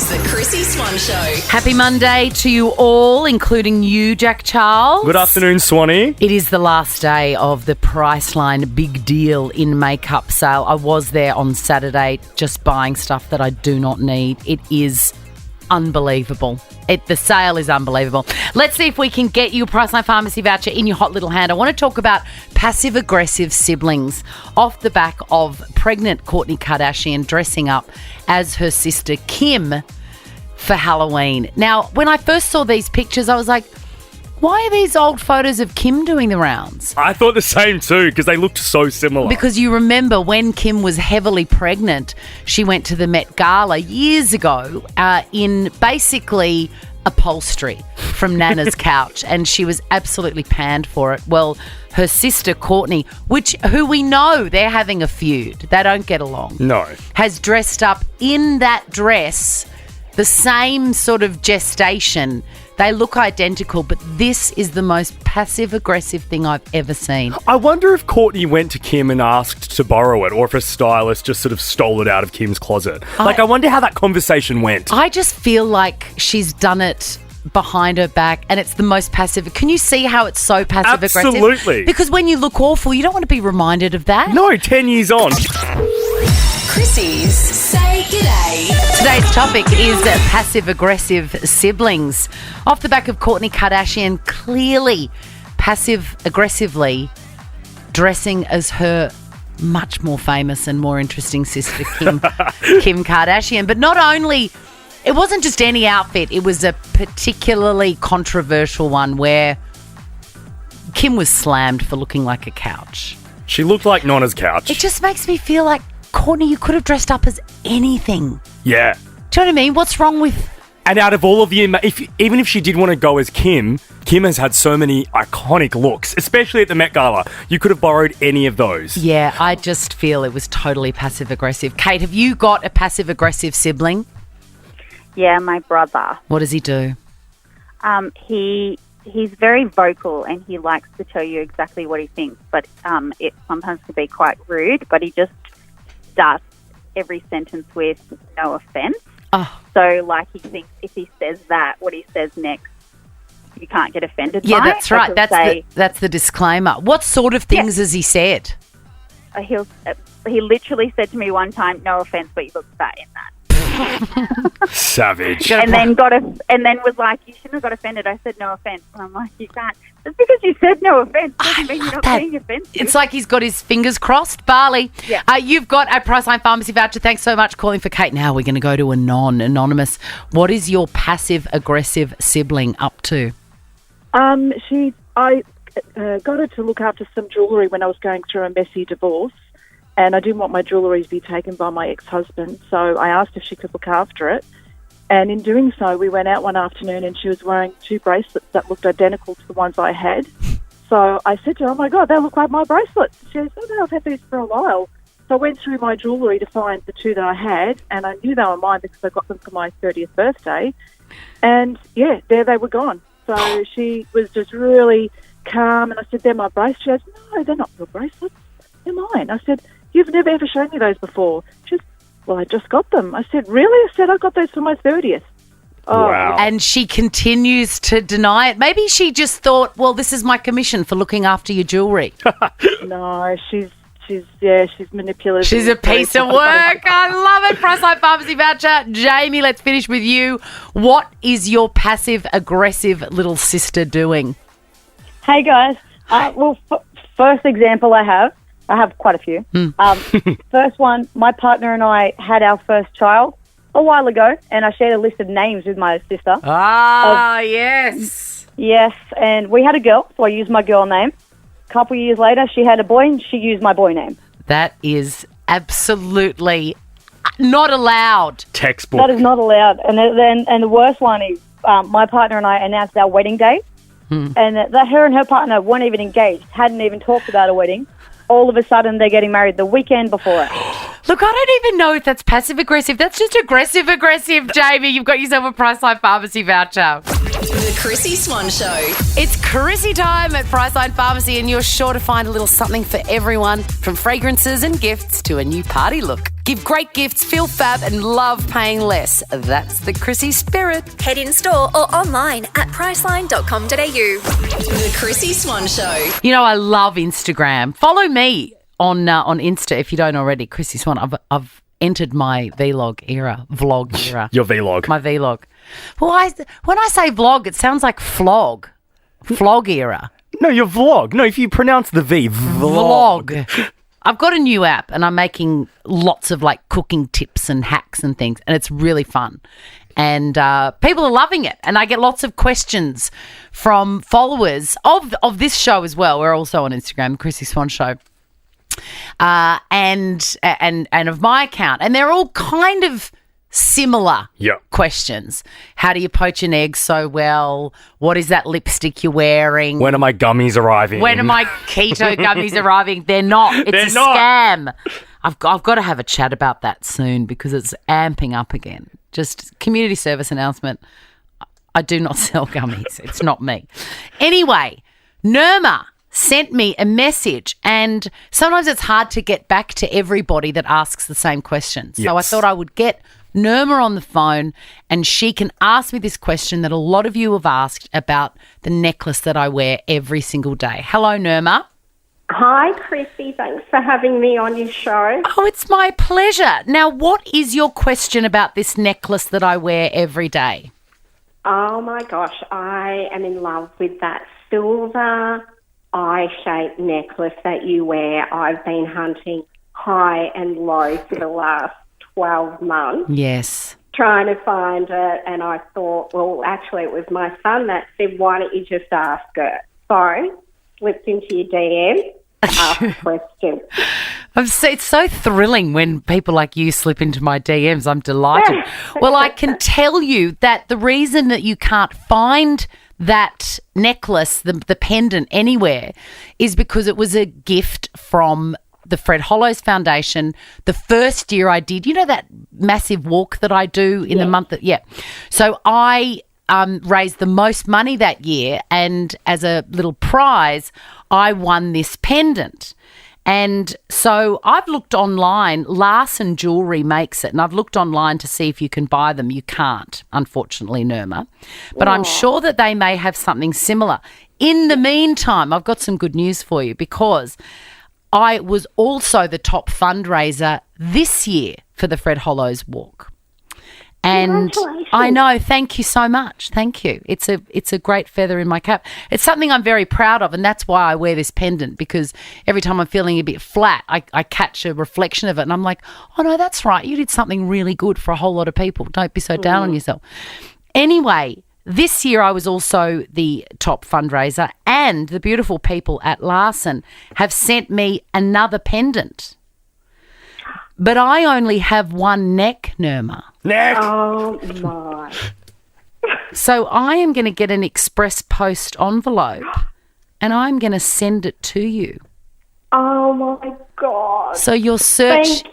is the Chrissie Swan Show. Happy Monday to you all, including you, Jack Charles. Good afternoon, Swanee. It is the last day of the Priceline Big Deal in Makeup sale. I was there on Saturday just buying stuff that I do not need. It is unbelievable. The sale is unbelievable. Let's see if we can get you a Priceline Pharmacy voucher in your hot little hand. I want to talk about passive-aggressive siblings off the back of pregnant Kourtney Kardashian dressing up as her sister Kim for Halloween. Now, when I first saw these pictures, I was like, why are these old photos of Kim doing the rounds? I thought the same too, because they looked so similar. Because you remember when Kim was heavily pregnant, she went to the Met Gala years ago in basically upholstery from Nana's couch, and she was absolutely panned for it. Well, her sister Kourtney, who we know they're having a feud, they don't get along. No. Has dressed up in that dress, the same sort of gestation. They look identical, but this is the most passive-aggressive thing I've ever seen. I wonder if Kourtney went to Kim and asked to borrow it, or if a stylist just sort of stole it out of Kim's closet. I wonder how that conversation went. I just feel like she's done it behind her back, and it's the most passive. Can you see how it's so passive-aggressive? Absolutely. Because when you look awful, you don't want to be reminded of that. No, 10 years on. Chrissie's Say G'day. Today's topic is passive-aggressive siblings. Off the back of Kourtney Kardashian clearly passive-aggressively dressing as her much more famous and more interesting sister, Kim Kardashian. But not only, it wasn't just any outfit, it was a particularly controversial one where Kim was slammed for looking like a couch. She looked like Nonna's couch. It just makes me feel like, Kourtney, you could have dressed up as anything. Yeah. Do you know what I mean? What's wrong with... And out of all of you, even if she did want to go as Kim has had so many iconic looks, especially at the Met Gala. You could have borrowed any of those. Yeah, I just feel it was totally passive-aggressive. Kate, have you got a passive-aggressive sibling? Yeah, my brother. What does he do? He's very vocal and he likes to tell you exactly what he thinks, but it sometimes can be quite rude, but he just starts every sentence with no offence. Oh. So, like, he thinks if he says that, what he says next, you can't get offended by. Yeah, that's right. That's the disclaimer. What sort of things has he said? He literally said to me one time, no offence, but you look fat in that. Savage. And then was like, you shouldn't have got offended. I said no offence. And I'm like, you can't. Just because you said no offence doesn't mean you're not being offensive. It's like he's got his fingers crossed. Barley, yeah. You've got a Priceline Pharmacy voucher. Thanks so much for calling for Kate. Now we're going to go to a non-anonymous. What is your passive-aggressive sibling up to? I got her to look after some jewellery when I was going through a messy divorce, and I didn't want my jewellery to be taken by my ex-husband, so I asked if she could look after it. And in doing so, we went out one afternoon and she was wearing 2 bracelets that looked identical to the ones I had. So I said to her, oh my God, they look like my bracelets. She said, oh no, I've had these for a while. So I went through my jewellery to find the 2 that I had, and I knew they were mine because I got them for my 30th birthday. And yeah, there they were gone. So she was just really calm, and I said, they're my bracelets. She goes, no, they're not your bracelets. They're mine. I said, you've never ever shown me those before. She said, well, I just got them. I said, really? I said, I got those for my 30th. Oh. Wow. And she continues to deny it. Maybe she just thought, well, this is my commission for looking after your jewellery. No, she's manipulative. She's a piece of work. I love it. Priceline Pharmacy voucher. Jamie, let's finish with you. What is your passive-aggressive little sister doing? Hey, guys. First example I have quite a few. First one, my partner and I had our first child a while ago, and I shared a list of names with my sister. Yes. Yes, and we had a girl, so I used my girl name. A couple of years later, she had a boy, and she used my boy name. That is absolutely not allowed. Textbook. That is not allowed. And the worst one is my partner and I announced our wedding date, and that her and her partner weren't even engaged, hadn't even talked about a wedding. All of a sudden, they're getting married the weekend before it. Look, I don't even know if that's passive-aggressive. That's just aggressive-aggressive, Jamie. You've got yourself a Priceline Pharmacy voucher. The Chrissy Swan Show. It's Chrissy time at Priceline Pharmacy, and you're sure to find a little something for everyone, from fragrances and gifts to a new party look. Give great gifts, feel fab, and love paying less. That's the Chrissy spirit. Head in store or online at priceline.com.au. The Chrissy Swan Show. You know, I love Instagram. Follow me on Insta if you don't already. Chrissy Swan. I've entered my vlog era. Your vlog. My vlog. Well, when I say vlog, it sounds like flog. Flog era. No, your vlog. No, if you pronounce the V, vlog. I've got a new app and I'm making lots of like cooking tips and hacks and things, and it's really fun. And people are loving it. And I get lots of questions from followers of this show as well. We're also on Instagram, Chrissy Swan Show. And of my account. And they're all kind of similar questions. How do you poach an egg so well? What is that lipstick you're wearing? When are my gummies arriving? When are my keto gummies arriving? They're not. It's a scam. I've got to have a chat about that soon because it's amping up again. Just community service announcement. I do not sell gummies. It's not me. Anyway, Nirma sent me a message, and sometimes it's hard to get back to everybody that asks the same question. So I thought I would get Nirma on the phone and she can ask me this question that a lot of you have asked about the necklace that I wear every single day. Hello, Nirma. Hi, Chrissy. Thanks for having me on your show. Oh, it's my pleasure. Now, what is your question about this necklace that I wear every day? Oh, my gosh. I am in love with that silver eye-shaped necklace that you wear. I've been hunting high and low for the last 12 months. Yes. Trying to find it, and I thought, well, actually it was my son that said, why don't you just ask it? So, slipped into your DM, asked a question. It's so thrilling when people like you slip into my DMs. I'm delighted. Well, I can tell you that the reason that you can't find that necklace, the pendant, anywhere is because it was a gift from the Fred Hollows Foundation. The first year I did, you know, that massive walk that I do in the month that, So I raised the most money that year, and as a little prize, I won this pendant. And so I've looked online. Larson Jewellery makes it, and I've looked online to see if you can buy them. You can't, unfortunately, Nirma. But I'm sure that they may have something similar. In the meantime, I've got some good news for you, because I was also the top fundraiser this year for the Fred Hollows Walk. And I know, thank you so much. Thank you. It's a great feather in my cap. It's something I'm very proud of, and that's why I wear this pendant, because every time I'm feeling a bit flat, I catch a reflection of it and I'm like, oh no, that's right. You did something really good for a whole lot of people. Don't be so down on yourself. Anyway, this year I was also the top fundraiser, and the beautiful people at Larson have sent me another pendant. But I only have one neck, Nirma. Neck! Oh, my. So I am going to get an express post envelope and I'm going to send it to you. Oh, my God. So your search... Thank you.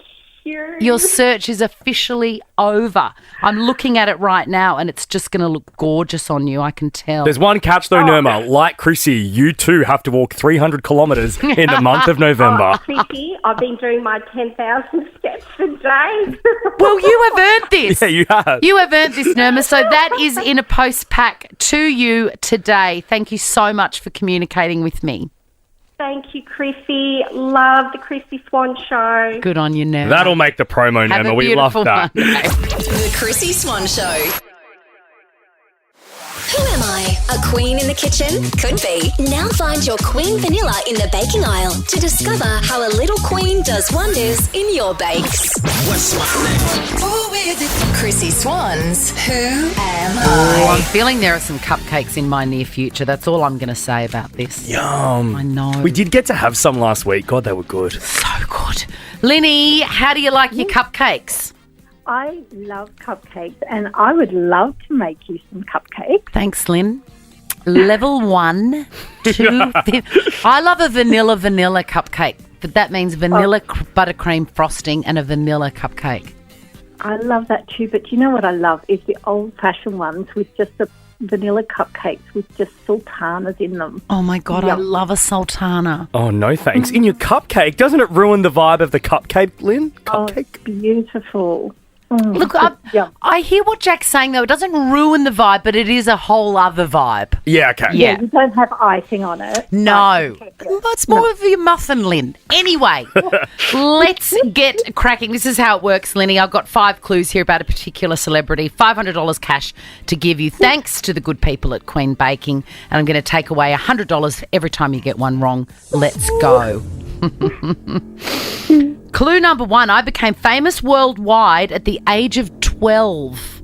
Your search is officially over. I'm looking at it right now and it's just going to look gorgeous on you, I can tell. There's one catch though, Nirma. Like Chrissy, you too have to walk 300 kilometres in the month of November. Chrissy, I've been doing my 10,000 steps a day. Well, you have earned this. Yeah, you have. You have earned this, Nirma. So that is in a post pack to you today. Thank you so much for communicating with me. Thank you, Chrissy. Love the Chrissy Swan Show. Good on you, Nirma. That'll make the promo, Have Nirma. a We love beautiful that. Monday. The Chrissy Swan Show. Who am I? A queen in the kitchen? Could be. Now find your queen vanilla in the baking aisle to discover how a little queen does wonders in your bakes. What's my name? Who is it? Chrissy Swan's Who Am Oh, I? I'm feeling there are some cupcakes in my near future. That's all I'm going to say about this. Yum. I know. We did get to have some last week. God, they were good. So good. Linny, how do you like your cupcakes? I love cupcakes, and I would love to make you some cupcakes. Thanks, Lynn. Level 1, 2, I love a vanilla cupcake. That means vanilla buttercream frosting and a vanilla cupcake. I love that too, but you know what I love is the old-fashioned ones with just the vanilla cupcakes with just sultanas in them. Oh, my God, I love a sultana. Oh, no thanks. In your cupcake, doesn't it ruin the vibe of the cupcake, Lynn? Cupcake? Oh, beautiful. Look, I hear what Jack's saying, though. It doesn't ruin the vibe, but it is a whole other vibe. Yeah, okay. Yeah. You don't have icing on it. No. It's more of your muffin, Lynn. Anyway, let's get cracking. This is how it works, Linny. I've got 5 clues here about a particular celebrity. $500 cash to give you, thanks to the good people at Queen Baking. And I'm going to take away $100 every time you get one wrong. Let's go. Clue number 1. I became famous worldwide at the age of 12.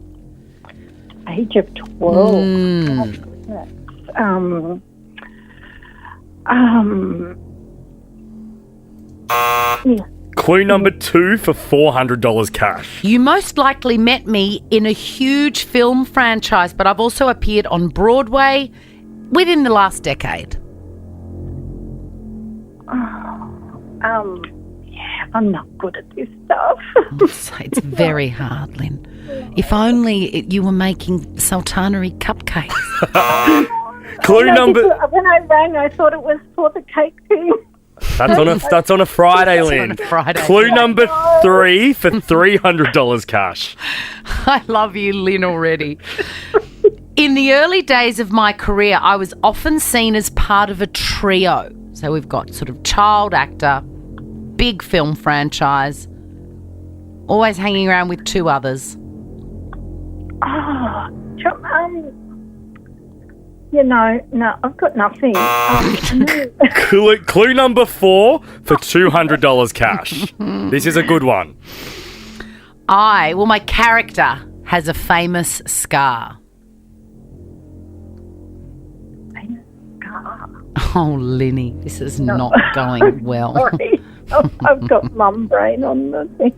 Age of 12. Clue number 2 for $400 cash. You most likely met me in a huge film franchise, but I've also appeared on Broadway within the last decade. I'm not good at this stuff. It's very hard, Lynn. If only you were making sultanery cupcakes. Clue number... When I rang, I thought it was for the cake thing. That's on a Friday, Lynn. On a Friday. Clue number 3 for $300 cash. I love you, Lynn, already. In the early days of my career, I was often seen as part of a trio. So we've got sort of child actor, big film franchise, always hanging around with 2 others. No, I've got nothing. Clue number 4 for $200 cash. This is a good one. My character has a famous scar. Oh, Linny, this is not going well. Sorry. I've got mum brain on the thing.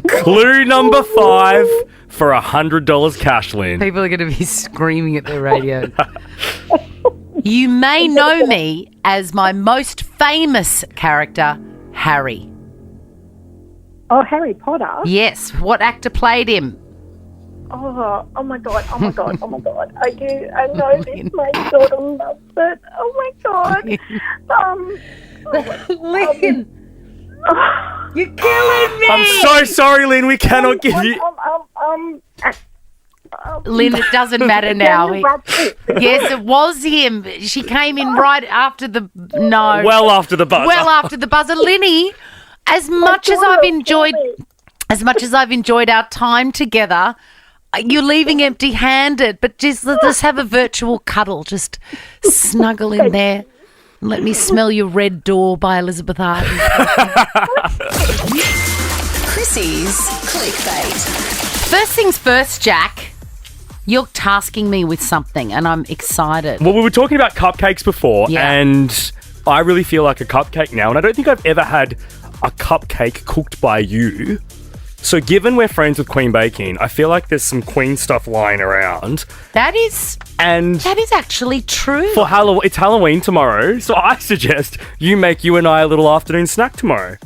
Clue number 5 for $100 cash, Lynn. People are going to be screaming at their radio. You may know me as my most famous character, Harry. Oh, Harry Potter? Yes. What actor played him? Oh my God. I do. I know this. My daughter loves it. Oh my God. Lynn, you're killing me. I'm so sorry, Lynn. We cannot give you... Lynn, it doesn't matter now. Yes, it was him. She came in right after the... No. Well after the buzzer. Well after the buzzer. Linny, as much as I've enjoyed our time together... You're leaving empty-handed, but just let's have a virtual cuddle. Just snuggle in there. And let me smell your Red Door by Elizabeth Arden. Chrissy's clickbait. First things first, Jack. You're tasking me with something, and I'm excited. Well, we were talking about cupcakes before, Yeah. and I really feel like a cupcake now, and I don't think I've ever had a cupcake cooked by you. So given we're friends with Queen Baking, I feel like there's some Queen stuff lying around. That is actually true. For Halloween, it's Halloween tomorrow, so I suggest you and I a little afternoon snack tomorrow.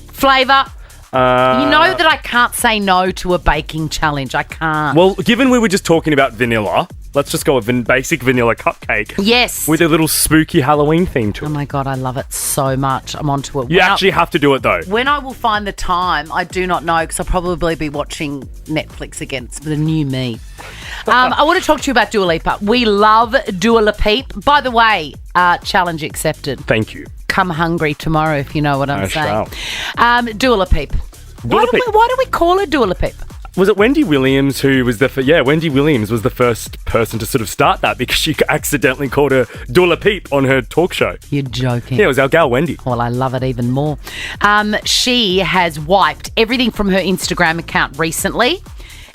Flavour. You know that I can't say no to a baking challenge. I can't. Well, given we were just talking about vanilla, let's just go with basic vanilla cupcake. Yes. With a little spooky Halloween theme to it. Oh my God, I love it so much. I'm onto it. You actually have to do it though. When I will find the time, I do not know because I'll probably be watching Netflix against the new me. I want to talk to you about Dua Lipa. We love Dua Lipa. By the way, challenge accepted. Thank you. Come hungry tomorrow, if you know what I'm saying. Dua Lipa. Why do we call her Dua Lipa? Was it Wendy Williams who was Wendy Williams was the first person to sort of start that because she accidentally called her Dua Lipa on her talk show. You're joking. Yeah, it was our gal Wendy. Well, I love it even more. She has wiped everything from her Instagram account recently,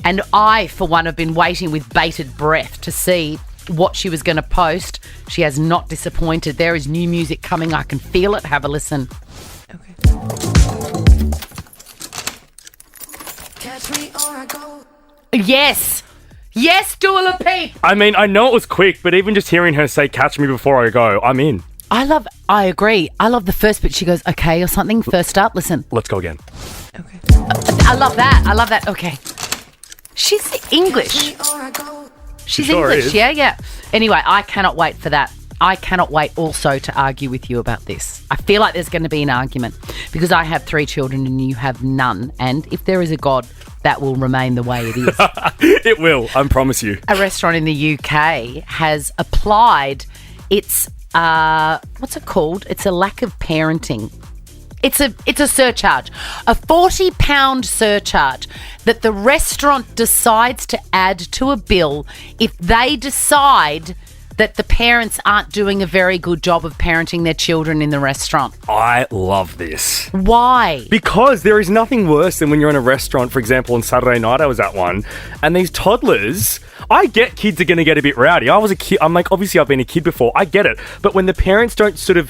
and I, for one, have been waiting with bated breath to see what she was going to post. She has not disappointed. There is new music coming. I can feel it. Have a listen. Okay. Yes, Dua Lipa. I mean, I know it was quick, but even just hearing her say "Catch Me Before I Go," I'm in. I love I agree. I love the first bit. She goes, okay, or something. First up, listen. Let's go again. I love that. Okay. She's English. She's sure English, is. yeah. Anyway, I cannot wait for that. I cannot wait also to argue with you about this. I feel like there's going to be an argument because I have 3 children and you have none. And if there is a God, that will remain the way it is. It will, I promise you. A restaurant in the UK has applied its, what's it called? It's a lack of parenting. It's a surcharge, a £40 surcharge that the restaurant decides to add to a bill if they decide that the parents aren't doing a very good job of parenting their children in the restaurant. I love this. Why? Because there is nothing worse than when you're in a restaurant, for example, on Saturday night I was at one, and these toddlers, I get kids are going to get a bit rowdy. I was a kid. I'm like, obviously I've been a kid before. I get it. But when the parents don't sort of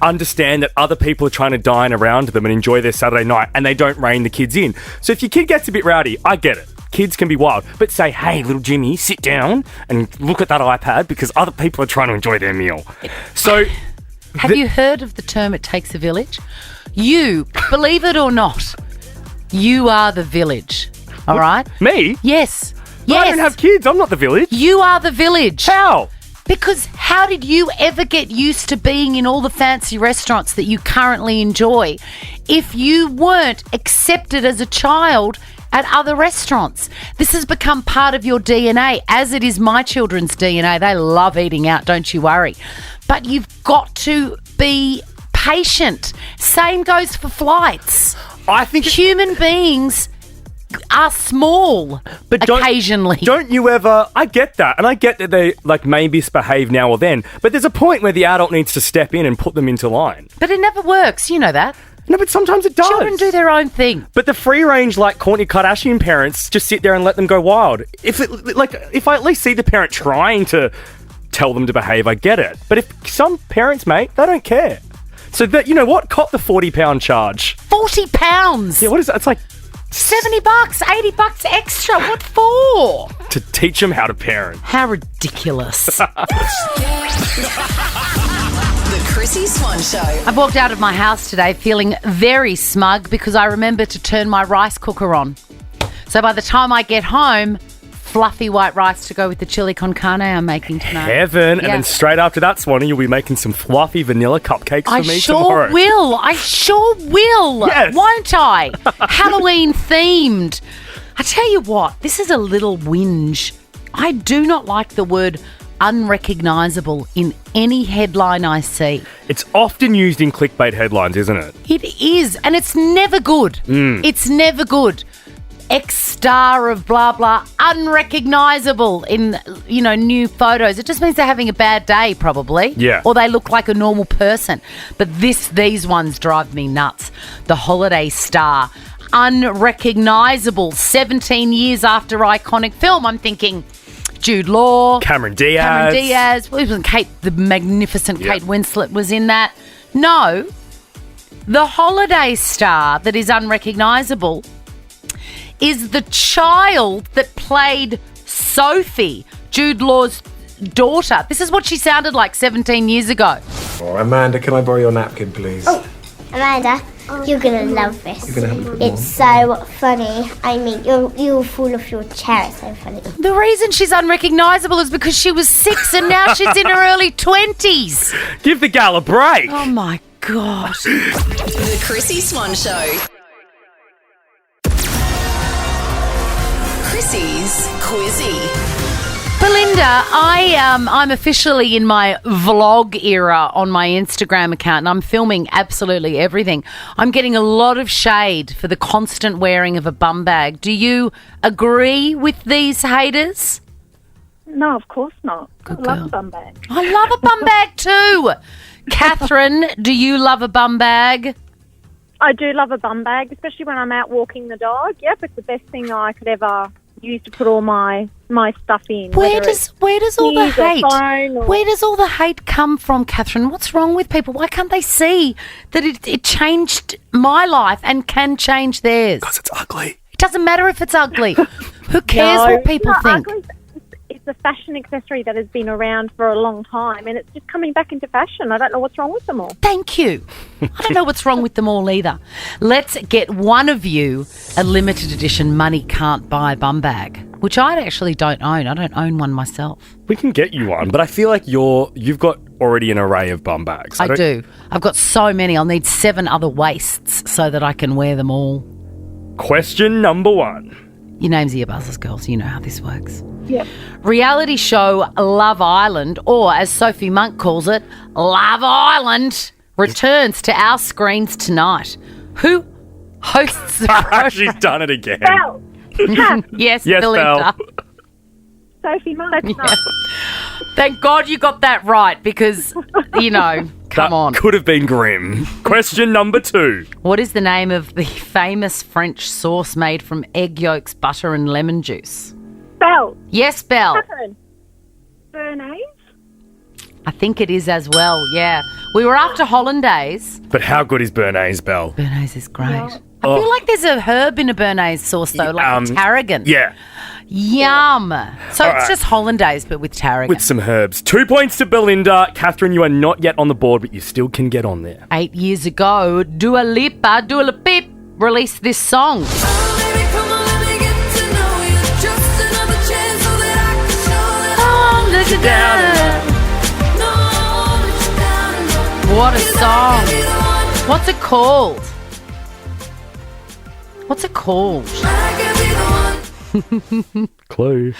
understand that other people are trying to dine around them and enjoy their Saturday night and they don't rein the kids in. So if your kid gets a bit rowdy, I get it. Kids can be wild. But say, hey, little Jimmy, sit down and look at that iPad because other people are trying to enjoy their meal. So have you heard of the term it takes a village? You, believe it or not, you are the village. All right? Me? Yes. But I don't have kids. I'm not the village. You are the village. How? Because how did you ever get used to being in all the fancy restaurants that you currently enjoy if you weren't accepted as a child at other restaurants? This has become part of your DNA, as it is my children's DNA. They love eating out, don't you worry. But you've got to be patient. Same goes for flights. I think human beings are small, but occasionally. Don't you ever... I get that, and I get that they may misbehave now or then, but there's a point where the adult needs to step in and put them into line. But it never works, you know that. No, but sometimes it does. Children do their own thing. But the free-range, Kourtney Kardashian parents just sit there and let them go wild. If I at least see the parent trying to tell them to behave, I get it. But if some parents, mate, they don't care. So that, you know what? Cop the £40 charge. £40? Yeah, what is that? It's like... $70, $80 extra. What for? To teach them how to parent. How ridiculous. The Chrissie Swan Show. I walked out of my house today feeling very smug because I remembered to turn my rice cooker on. So by the time I get home, fluffy white rice to go with the chili con carne I'm making tonight. Heaven. Yeah. And then straight after that, Swanee, you'll be making some fluffy vanilla cupcakes for me tomorrow. I sure will. Yes. Won't I? Halloween themed. I tell you what, this is a little whinge. I do not like the word unrecognisable in any headline I see. It's often used in clickbait headlines, isn't it? It is, and it's never good. It's never good. Ex-star of blah, blah, unrecognisable in, new photos. It just means they're having a bad day, probably. Yeah. Or they look like a normal person. But these ones drive me nuts. The holiday star, unrecognisable, 17 years after iconic film. I'm thinking Jude Law. Cameron Diaz. Even the magnificent Kate Winslet was in that. No. The holiday star that is unrecognisable is the child that played Sophie, Jude Law's daughter. This is what she sounded like 17 years ago. Oh, Amanda, can I borrow your napkin, please? Oh, Amanda, you're going to love this. You're going to have a It's so funny. I mean, you'll fall off your chair. It's so funny. The reason she's unrecognisable is because she was 6 and now she's in her early 20s. Give the gal a break. Oh, my gosh. The Chrissie Swan Show. Chrissie's Quizzy. Belinda, I'm officially in my vlog era on my Instagram account and I'm filming absolutely everything. I'm getting a lot of shade for the constant wearing of a bum bag. Do you agree with these haters? No, of course not. Good I love girl. a bum bag. I love a bum bag too. Catherine, do you love a bum bag? I do love a bum bag, especially when I'm out walking the dog. Yep, it's the best thing I could ever use to put all my stuff in. Where does all the hate? Phone Where does all the hate come from, Catherine? What's wrong with people? Why can't they see that it changed my life and can change theirs? Because it's ugly. It doesn't matter if it's ugly. Who cares what people think? Ugly. It's a fashion accessory that has been around for a long time, and it's just coming back into fashion. I don't know what's wrong with them all. Thank you. I don't know what's wrong with them all either. Let's get one of you a limited edition money can't buy bum bag, which I actually don't own. I don't own one myself. We can get you one, but I feel like you've got already an array of bum bags. I do. I've got so many. I'll need 7 other waists so that I can wear them all. Question number 1. Your names are your buzzers, girls. You know how this works. Yep. Reality show Love Island, or as Sophie Monk calls it, Love Island, returns to our screens tonight. Who hosts the program? She's done it again. Belle. Yes, Yes, Belinda. Belle. Sophie Monk. Yeah. Thank God you got that right because, come on. Could have been grim. Question number 2. What is the name of the famous French sauce made from egg yolks, butter and lemon juice? Belle. Yes, Belle. Catherine. Bernays. I think it is as well, yeah. We were after hollandaise. But how good is Bernays, Belle? Bernays is great. Yeah. I feel like there's a herb in a Bernays sauce, though, like a tarragon. Yeah. Yum. So All it's right. just hollandaise, but with tarragon. With some herbs. 2 points to Belinda. Catherine, you are not yet on the board, but you still can get on there. 8 years ago, Dua Lipa released this song. What a song. What's it called? What's it called? Clue.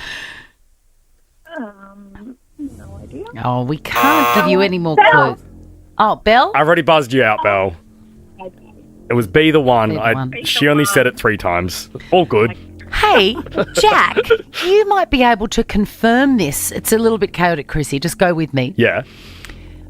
No idea. Oh, we can't give you any more clues. Oh, Belle? I've already buzzed you out, Belle. It was Be the One. Be the One. She only said it 3 times. All good. Hey, Jack, you might be able to confirm this. It's a little bit chaotic, Chrissy. Just go with me. Yeah.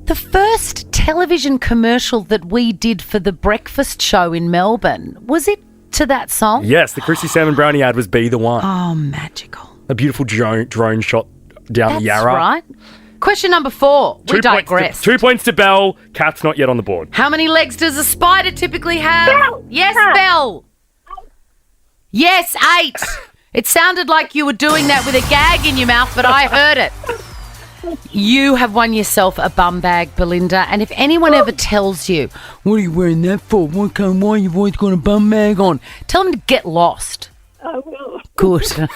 The first television commercial that we did for the breakfast show in Melbourne, was it to that song? Yes, the Chrissy Salmon Brownie ad was Be the One. Oh, magical. A beautiful drone shot down the Yarra. That's right. Question number 4. We digress. 2 points to Belle. Cat's not yet on the board. How many legs does a spider typically have? Belle! Yes, Cat. Belle. Yes, 8. It sounded like you were doing that with a gag in your mouth, but I heard it. You have won yourself a bum bag, Belinda, and if anyone ever tells you, what are you wearing that for? Why you always got a bum bag on? Tell them to get lost. I will. Good. The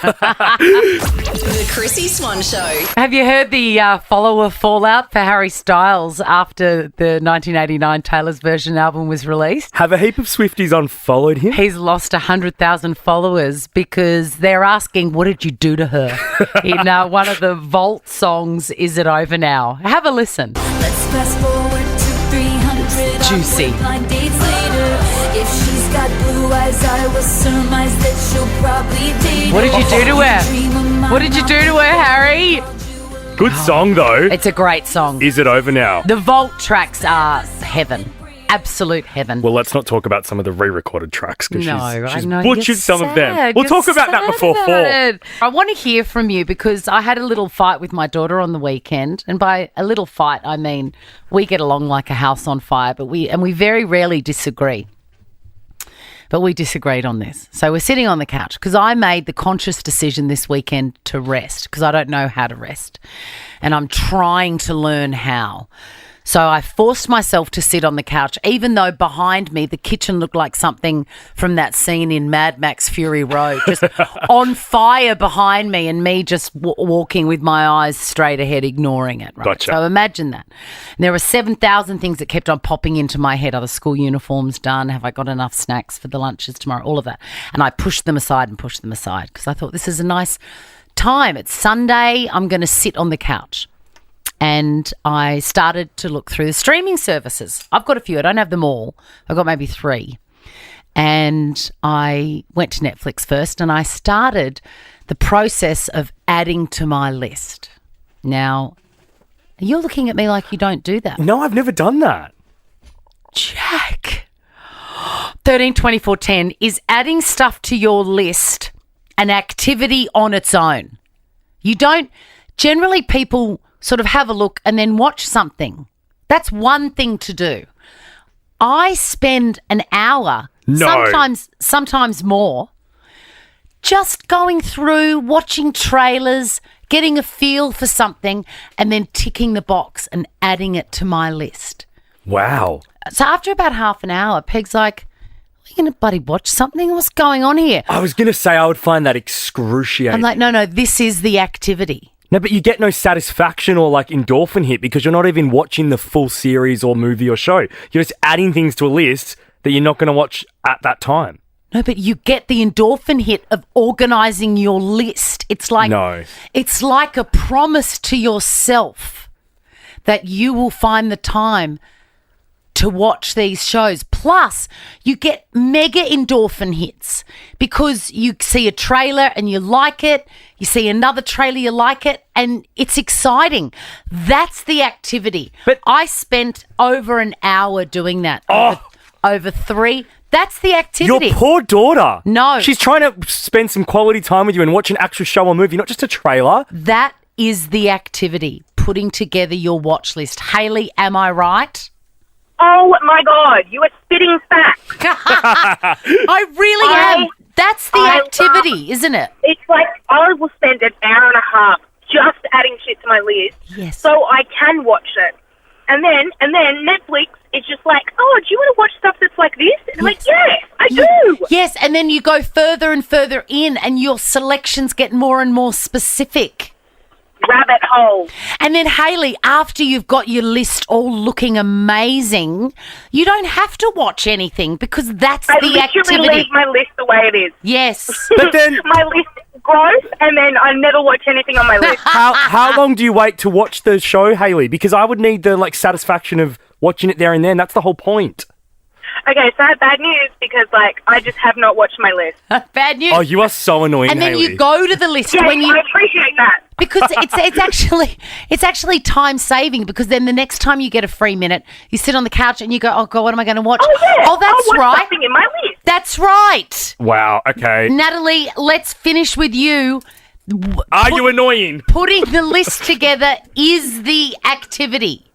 Chrissy Swan Show. Have you heard the follower fallout for Harry Styles after the 1989 Taylor's Version album was released? Have a heap of Swifties unfollowed him? He's lost 100,000 followers because they're asking, what did you do to her? In one of the Vault songs, Is It Over Now? Have a listen. Let's fast forward to 300 Juicy. blind dates later. If she's got blue eyes, I will surmise that she'll probably date. What did you do to her? What did you do to her, Harry? Good song, though. It's a great song. Is It Over Now? The Vault tracks are heaven. Absolute heaven. Well, let's not talk about some of the re-recorded tracks because No, she's I know. butchered You're some of them. sad. We'll You're talk about that sad before about 4. it. I want to hear from you because I had a little fight with my daughter on the weekend, and by a little fight I mean we get along like a house on fire, but we very rarely disagree. But we disagreed on this. So we're sitting on the couch because I made the conscious decision this weekend to rest because I don't know how to rest, and I'm trying to learn how. So I forced myself to sit on the couch, even though behind me the kitchen looked like something from that scene in Mad Max Fury Road, just on fire behind me and me just walking with my eyes straight ahead, ignoring it. Right? Gotcha. So imagine that. And there were 7,000 things that kept on popping into my head. Are the school uniforms done? Have I got enough snacks for the lunches tomorrow? All of that. And I pushed them aside because I thought this is a nice time. It's Sunday. I'm going to sit on the couch. And I started to look through the streaming services. I've got a few. I don't have them all. I've got maybe 3. And I went to Netflix first and I started the process of adding to my list. Now, you're looking at me like you don't do that. No, I've never done that. Jack. 13, 24, 10 is adding stuff to your list an activity on its own. You don't, generally people sort of have a look and then watch something. That's one thing to do. I spend an hour, No. sometimes more, just going through, watching trailers, getting a feel for something, and then ticking the box and adding it to my list. Wow. So after about half an hour, Peg's like, are you going to bloody watch something? What's going on here? I was going to say I would find that excruciating. I'm like, no, this is the activity. No, but you get no satisfaction or like endorphin hit because you're not even watching the full series or movie or show. You're just adding things to a list that you're not going to watch at that time. No, but you get the endorphin hit of organising your list. It's like a promise to yourself that you will find the time to watch these shows. Plus, you get mega endorphin hits because you see a trailer and you like it. You see another trailer, you like it, and it's exciting. That's the activity. But I spent over an hour doing that. Over 3. That's the activity. Your poor daughter. No. She's trying to spend some quality time with you and watch an actual show or movie, not just a trailer. That is the activity, putting together your watch list. Hayley, am I right? Oh, my God. You are spitting facts. I really am. That's the activity, isn't it? It's like I will spend an hour and a half just adding shit to my list so I can watch it. And then Netflix is just like, oh, do you want to watch stuff that's like this? And I'm like, yes, I do. Yes, and then you go further and further in and your selections get more and more specific. Rabbit hole. And then, Hayley, after you've got your list all looking amazing, you don't have to watch anything because that's the activity. I literally leave my list the way it is. Yes. But then my list grows and then I never watch anything on my list. How long do you wait to watch the show, Hayley? Because I would need the satisfaction of watching it there and then. That's the whole point. Okay, so I have bad news because, I just have not watched my list. Bad news. Oh, you are so annoying, And then Hayley. you go to the list Yes, when you... I appreciate that. Because it's actually time saving because then the next time you get a free minute, you sit on the couch and you go, oh, God, what am I going to watch? Oh, yeah. Oh, that's I'll watch right. something in my list. That's right. Wow, okay. Natalie, let's finish with you. Are you annoying? Putting the list together is the activity.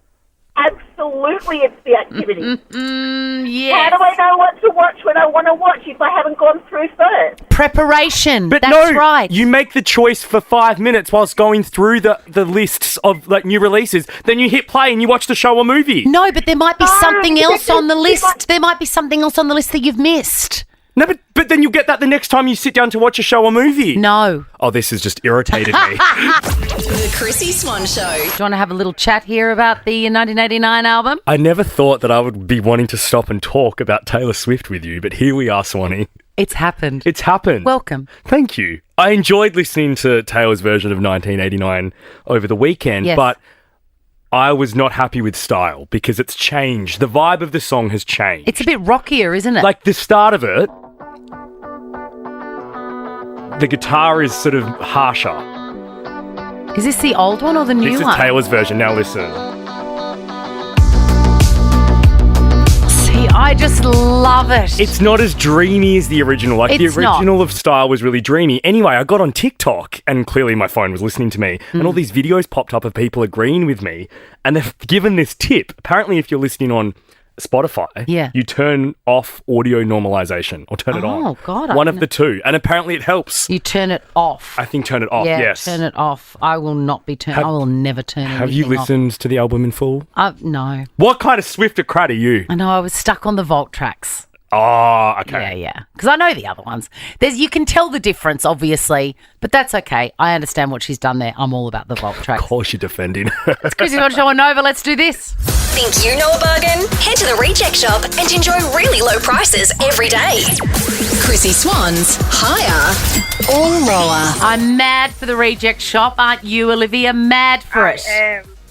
Absolutely, it's the activity. Yes. How do I know what to watch when I want to watch if I haven't gone through first? Preparation. But That's no, right. you make the choice for 5 minutes whilst going through the lists of new releases. Then you hit play and you watch the show or movie. No, but there might be something else on the list. There might be something else on the list that you've missed. No, but then you'll get that the next time you sit down to watch a show or movie. No. Oh, this has just irritated me. The Chrissy Swan Show. Do you want to have a little chat here about the 1989 album? I never thought that I would be wanting to stop and talk about Taylor Swift with you, but here we are, Swanee. It's happened. It's happened. Welcome. Thank you. I enjoyed listening to Taylor's version of 1989 over the weekend, but I was not happy with style because it's changed. The vibe of the song has changed. It's a bit rockier, isn't it? Like the start of it, the guitar is sort of harsher. Is this the old one or the new one? This is Taylor's version. Now listen. See, I just love it. It's not as dreamy as the original. The original of Style was really dreamy. Anyway, I got on TikTok and clearly my phone was listening to me and all these videos popped up of people agreeing with me and they've given this tip. Apparently, if you're listening on Spotify, you turn off audio normalization or turn it on. Oh, God. One of the two. And apparently it helps. You turn it off. I think turn it off, yes. Turn it off. I will not be turning. I will never turn anything off. Have you listened to the album in full? No. What kind of Swifter-crat are you? I know, I was stuck on the Vault tracks. Oh, okay. Yeah. Because I know the other ones. You can tell the difference, obviously, but that's okay. I understand what she's done there. I'm all about the Vault tracks. Of course you're defending her. It's Chrissy Swan Show on Nova. Let's do this. Think you know a bargain? Head to the Reject Shop and enjoy really low prices every day. Chrissy Swan's higher or lower? I'm mad for the Reject Shop. Aren't you, Olivia? Mad for it.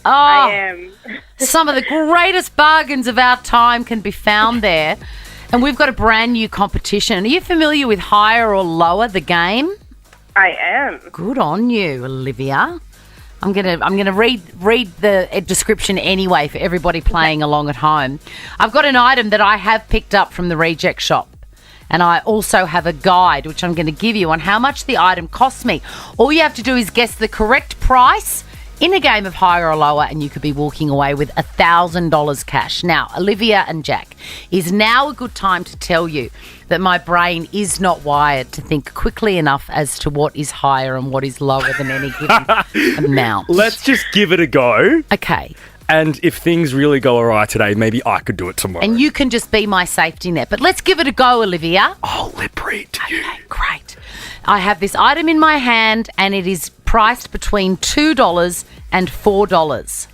I am. Some of the greatest bargains of our time can be found there. And we've got a brand new competition. Are you familiar with Higher or Lower, the game? I am. Good on you, Olivia. I'm gonna read the description anyway for everybody playing along at home. I've got an item that I have picked up from the Reject Shop. And I also have a guide, which I'm going to give you on how much the item costs me. All you have to do is guess the correct price in a game of higher or lower, and you could be walking away with $1,000 cash. Now, Olivia and Jack, is now a good time to tell you that my brain is not wired to think quickly enough as to what is higher and what is lower than any given amount. Let's just give it a go. Okay. And if things really go awry today, maybe I could do it tomorrow. And you can just be my safety net. But let's give it a go, Olivia. I'll lip read to you. Great. I have this item in my hand and it is priced between $2 and $4.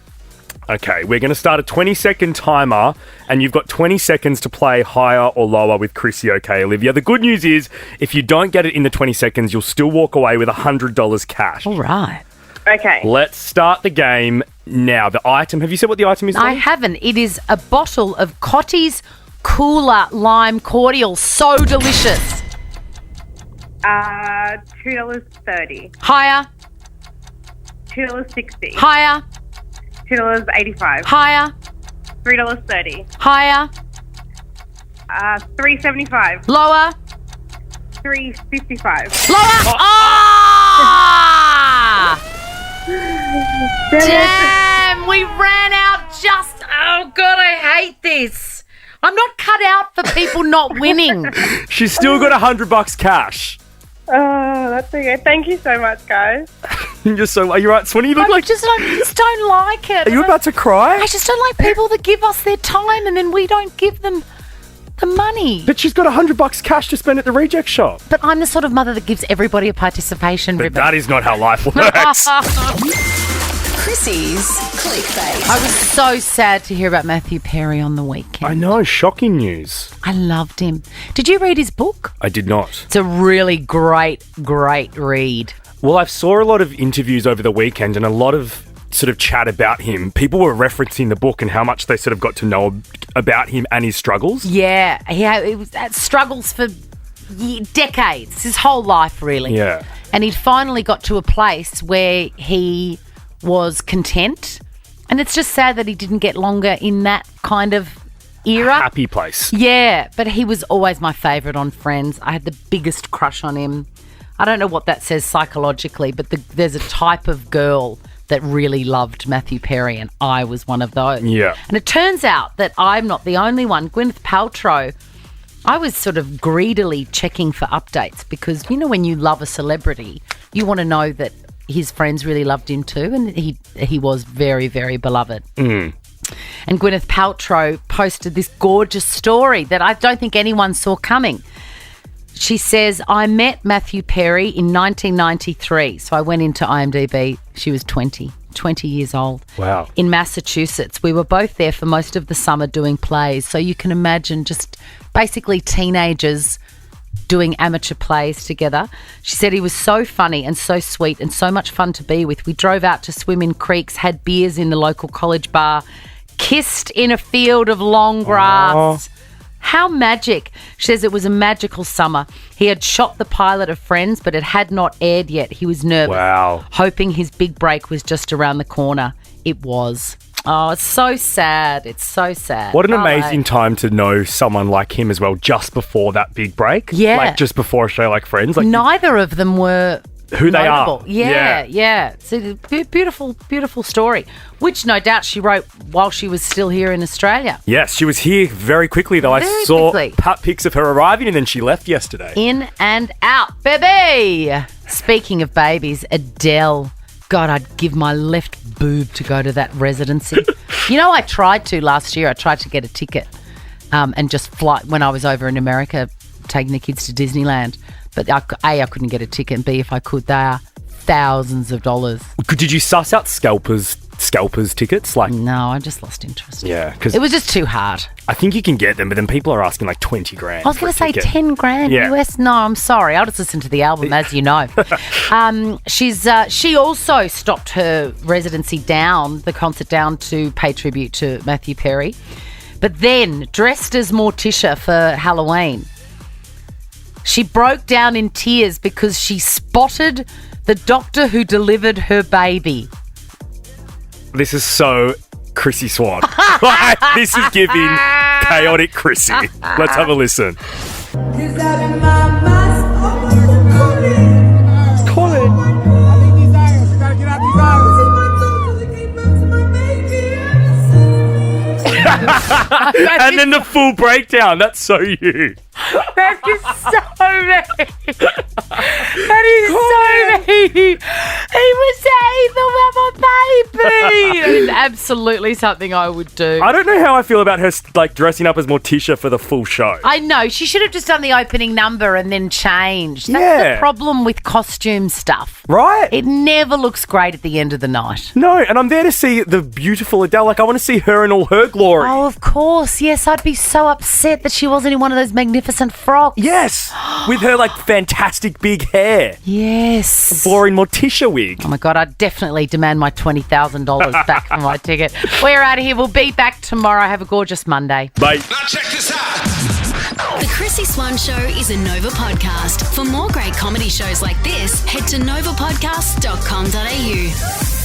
Okay, we're going to start a 20-second timer, and you've got 20 seconds to play higher or lower with Chrissie, okay, Olivia? The good news is, if you don't get it in the 20 seconds, you'll still walk away with $100 cash. All right. Okay. Let's start the game now. The item, have you said what the item is? I haven't. It is a bottle of Cotty's Cooler Lime Cordial. So delicious. $2.30. Higher. $2.60. Higher. $2.85. Higher. $3.30. Higher. $3.75. Lower. $3.55. Lower. Damn, we ran out just... Oh, God, I hate this. I'm not cut out for people not winning. She's still got $100 cash. Oh, that's okay. Thank you so much, guys. Are you right, Swanee? You look I just don't like it. Are you about to cry? I just don't like people that give us their time and then we don't give them the money. But she's got $100 cash to spend at the reject shop. But I'm the sort of mother that gives everybody a participation ribbon. That is not how life works. Chrissy's Clickbait. I was so sad to hear about Matthew Perry on the weekend. I know, shocking news. I loved him. Did you read his book? I did not. It's a really great read. Well, I saw a lot of interviews over the weekend and a lot of sort of chat about him. People were referencing the book and how much they sort of got to know about him and his struggles. Yeah, it was struggles for decades, his whole life, really. Yeah. And he'd finally got to a place where he was content. And it's just sad that he didn't get longer in that kind of era. Happy place. Yeah, but he was always my favourite on Friends. I had the biggest crush on him. I don't know what that says psychologically, but there's a type of girl that really loved Matthew Perry, and I was one of those. Yeah. And it turns out that I'm not the only one. Gwyneth Paltrow, I was sort of greedily checking for updates because, you know, when you love a celebrity, you want to know that his friends really loved him too, and he was very, very beloved. Mm. And Gwyneth Paltrow posted this gorgeous story that I don't think anyone saw coming. She says, I met Matthew Perry in 1993. So I went into IMDb. She was 20 years old. Wow. In Massachusetts. We were both there for most of the summer doing plays. So you can imagine just basically teenagers doing amateur plays together. She said he was so funny and so sweet and so much fun to be with. We drove out to swim in creeks, had beers in the local college bar, kissed in a field of long grass. Aww. How magic. She says it was a magical summer. He had shot the pilot of Friends, but it had not aired yet. He was nervous. Wow. Hoping his big break was just around the corner. It was. Oh, it's so sad. It's so sad. What an amazing time to know someone like him as well, just before that big break. Yeah. Like just before a show like Friends. Like neither of them were who they notable. are. Yeah. It's a beautiful, beautiful story, which no doubt she wrote while she was still here in Australia. Yes, she was here very quickly though. I saw pics of her arriving and then she left yesterday. In and out, baby. Speaking of babies, Adele. God, I'd give my left boob to go to that residency. You know, I tried to last year. I tried to get a ticket and just fly when I was over in America taking the kids to Disneyland. But I couldn't get a ticket, and B, if I could, they are thousands of dollars. Did you suss out scalpers tickets? Like no, I just lost interest. Yeah, because it was just too hard. I think you can get them, but then people are asking like 20 grand. I was going to say 10 grand yeah. US. No, I'm sorry. I'll just listen to the album, as you know. She also stopped her residency down, the concert down, to pay tribute to Matthew Perry. But then, dressed as Morticia for Halloween, she broke down in tears because she spotted the doctor who delivered her baby. This is so Chrissie Swan. This is giving Chaotic Chrissie. Let's have a listen. then the full breakdown. That's so you. That is so me. That is so me. He was saying the baby. It's absolutely something I would do. I don't know how I feel about her like dressing up as Morticia for the full show. I know. She should have just done the opening number and then changed. That's the problem with costume stuff. Right? It never looks great at the end of the night. No, and I'm there to see the beautiful Adele. Like, I want to see her in all her glory. Oh, of course. Yes, I'd be so upset that she wasn't in one of those magnificent frocks. Yes, with her, like, fantastic big hair. Yes. Boring Morticia wig. Oh, my God, I definitely demand my $20,000 back for my ticket. We're out of here. We'll be back tomorrow. Have a gorgeous Monday. Bye. Now check this out. The Chrissy Swan Show is a Nova podcast. For more great comedy shows like this, head to novapodcast.com.au.